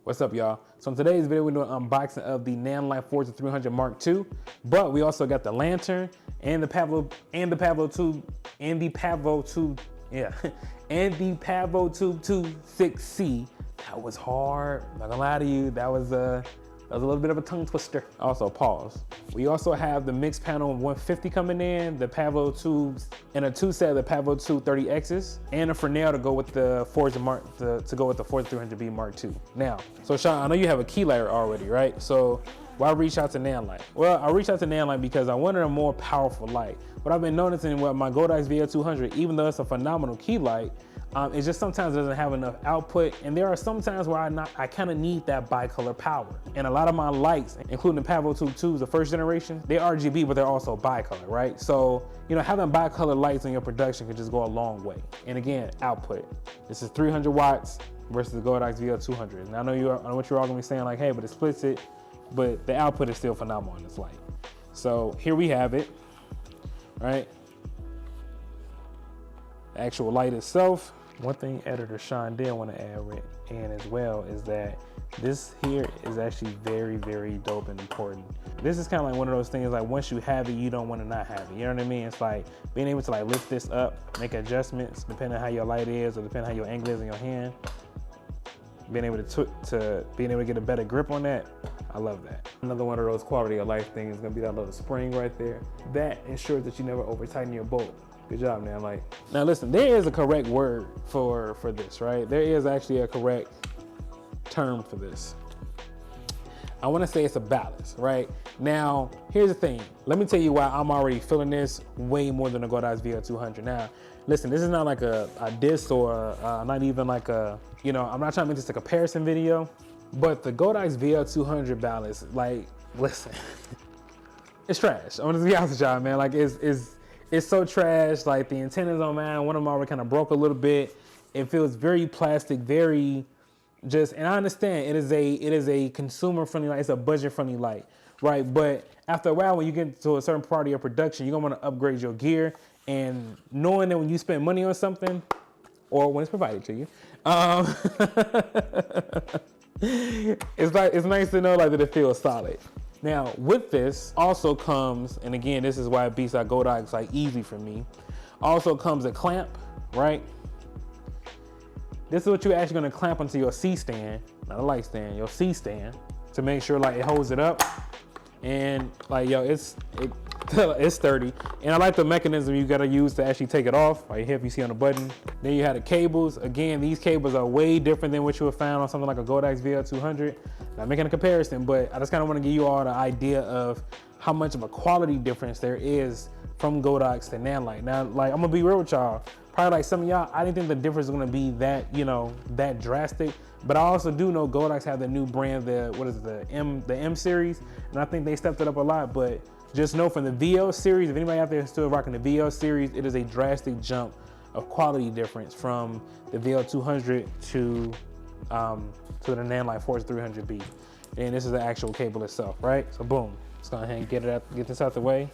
What's up, y'all? So in today's video, we're doing an unboxing of the Nanlite Forza 300 Mark II, but we also got the lantern and the PavoTube and the PavoTube II 6C. That was hard. Not gonna lie to you, that was a little bit of a tongue twister. Also, pause. We also have the mixed panel 150 coming in, the PavoTubes, and a two set of the PavoTube 30Xs, and a Fresnel to go with the Forza to go with the Forza 300B Mark II. Now, so Sean, I know you have a key lighter already, right? So why reach out to Nanlite? Well, I reached out to Nanlite because I wanted a more powerful light. What I've been noticing with my Godox VO200, even though it's a phenomenal key light, it's just sometimes it doesn't have enough output, and there are some times where I kind of need that bicolor power. And a lot of my lights, including the PavoTube IIs, the first generation, they're RGB, but they're also bicolor, right? So, you know, having bicolor lights in your production can just go a long way. And again, output. This is 300 watts versus the Godox VO200. And I know what you're all gonna be saying, like, hey, but it splits it, but the output is still phenomenal on this light. So here we have it, right? The actual light itself. One thing editor Sean did want to add in as well is that this here is actually very, very dope and important. This is kind of like one of those things, like once you have it, you don't want to not have it. You know what I mean? It's like being able to like lift this up, make adjustments depending on how your light is or depending on how your angle is in your hand. Being able to get a better grip on that, I love that. Another one of those quality of life things is gonna be that little spring right there. That ensures that you never over tighten your bolt. Good job, Nanlite. Now listen, there is a correct word for this, right? There is actually a correct term for this. I wanna say it's a balance, right? Now, here's the thing. Let me tell you why I'm already feeling this way more than the Godox VO200. Now, listen, this is not like a diss or not even like a, you know, I'm not trying to make this a comparison video, but the Godox VO200 balance, like, listen, it's trash. I'm gonna be honest with y'all, man. Like, it's so trash. Like the antennas on mine, one of them already kind of broke a little bit. It feels very plastic, very just, and I understand it is a consumer friendly light, it's a budget friendly light, right? But after a while, when you get to a certain part of your production, you're gonna wanna upgrade your gear, and knowing that when you spend money on something, or when it's provided to you, it's nice to know like that it feels solid. Now, with this also comes, and again, this is why it beats out Godox like easy for me, also comes a clamp, right? This is what you're actually gonna clamp onto your C-stand, not a light stand, your C-stand, to make sure like it holds it up. And like, yo, it's sturdy. And I like the mechanism you gotta use to actually take it off, right here if you see on the button. Then you have the cables. Again, these cables are way different than what you would find on something like a Godox VO200. Not making a comparison, but I just kind of want to give you all the idea of how much of a quality difference there is from Godox to Nanlite. Now, like, I'm gonna be real with y'all. Probably like some of y'all, I didn't think the difference was gonna be that, you know, that drastic. But I also do know Godox have the new brand, the M series, and I think they stepped it up a lot. But just know from the VO series, if anybody out there is still rocking the VO series, it is a drastic jump of quality difference from the VO200 to the Nanlite Forza 300B. And this is the actual cable itself, right? So boom, let's go ahead and get this out the way.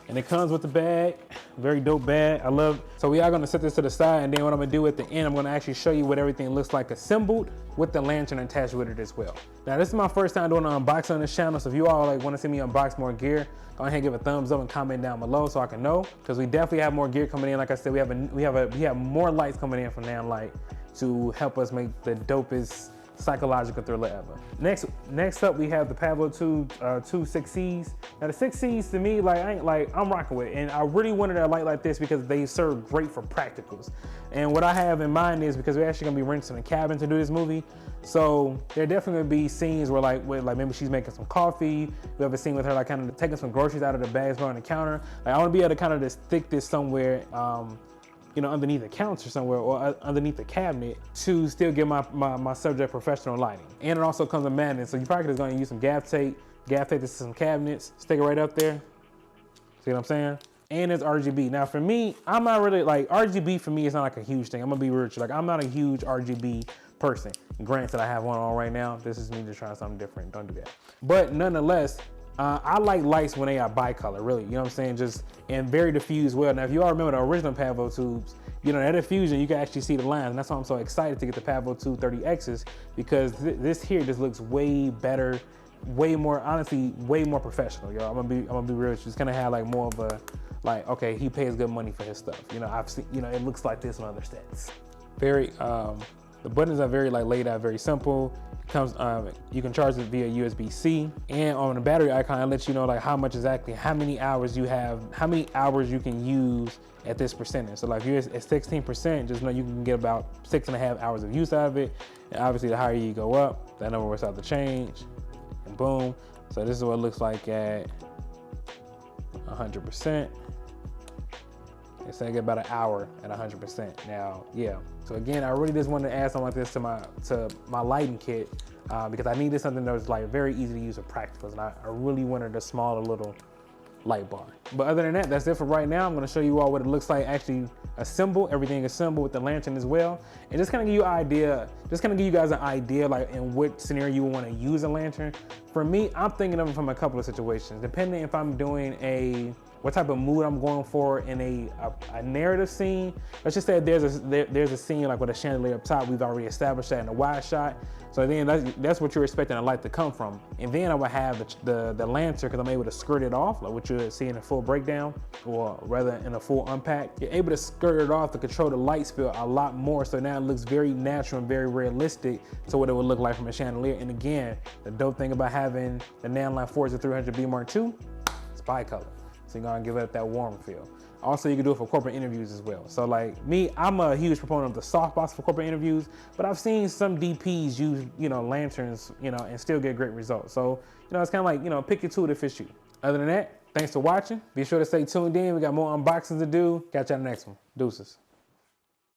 And it comes with the bag, very dope bag. I love, so we are gonna set this to the side, and then what I'm gonna do at the end, I'm gonna actually show you what everything looks like assembled with the lantern attached with it as well. Now, this is my first time doing an unboxing on this channel, so if you all like wanna see me unbox more gear, go ahead and give a thumbs up and comment down below so I can know, because we definitely have more gear coming in. Like I said, we have more lights coming in from Nanlite to help us make the dopest psychological thriller ever. Next up, we have the PavoTube II 6Cs. Now the 6Cs to me, I'm rocking with it, and I really wanted a light like this because they serve great for practicals. And what I have in mind is, because we're actually gonna be renting a cabin to do this movie, so there definitely gonna be scenes where like maybe she's making some coffee. We have a scene with her like kind of taking some groceries out of the bags on the counter. Like I want to be able to kind of just stick this somewhere, you know, underneath the counter somewhere or underneath the cabinet to still get my subject professional lighting. And it also comes with magnets, so you probably just gonna use some gaff tape to some cabinets, stick it right up there. See what I'm saying? And it's RGB. Now for me, I'm not really like, RGB for me is not like a huge thing. I'm gonna be real with you. Like I'm not a huge RGB person. Granted, I have one on right now. This is me just trying something different, don't do that. But nonetheless, I like lights when they are bicolor, really. You know what I'm saying? Just and very diffused well. Now, if you all remember the original PavoTubes, you know, that diffusion, you can actually see the lines. And that's why I'm so excited to get the PavoTube 30Xs, because this here just looks way better, way more, honestly, way more professional, yo. I'm gonna be real with you. It's gonna have like more of a, like, okay, he pays good money for his stuff. You know, I've seen, you know, it looks like this on other sets. Very, the buttons are very like laid out, very simple. It comes, you can charge it via USB-C, and on the battery icon, it lets you know like how much exactly, how many hours you have, how many hours you can use at this percentage. So like if you're at 16%, just know you can get about 6.5 hours of use out of it. And obviously the higher you go up, that number works out to change, and boom. So this is what it looks like at 100%. It's gonna get about an hour at 100%. Now, yeah. So again, I really just wanted to add something like this to my lighting kit because I needed something that was like very easy to use with practicals, and I really wanted a smaller little light bar. But other than that, that's it for right now. I'm gonna show you all what it looks like actually assembled, everything assembled with the lantern as well. And just kind of give you an idea, just kind of give you guys an idea like in what scenario you want to use a lantern. For me, I'm thinking of it from a couple of situations, depending if I'm doing what type of mood I'm going for in a narrative scene. Let's just say there's a scene like with a chandelier up top. We've already established that in a wide shot. So then that's what you're expecting a light to come from. And then I would have the lantern, because I'm able to skirt it off, like what you'll see in a full breakdown, or rather in a full unpack. You're able to skirt it off to control the light spill a lot more. So now it looks very natural and very realistic to what it would look like from a chandelier. And again, the dope thing about having the Nanlite Forza 300B Mark II, it's bicolor. So you're gonna give it that warm feel. Also, you can do it for corporate interviews as well. So like me, I'm a huge proponent of the softbox for corporate interviews, but I've seen some DPs use, you know, lanterns, you know, and still get great results. So, you know, it's kind of like, you know, pick your tool that fits you. Other than that, thanks for watching. Be sure to stay tuned in. We got more unboxings to do. Catch you on the next one. Deuces.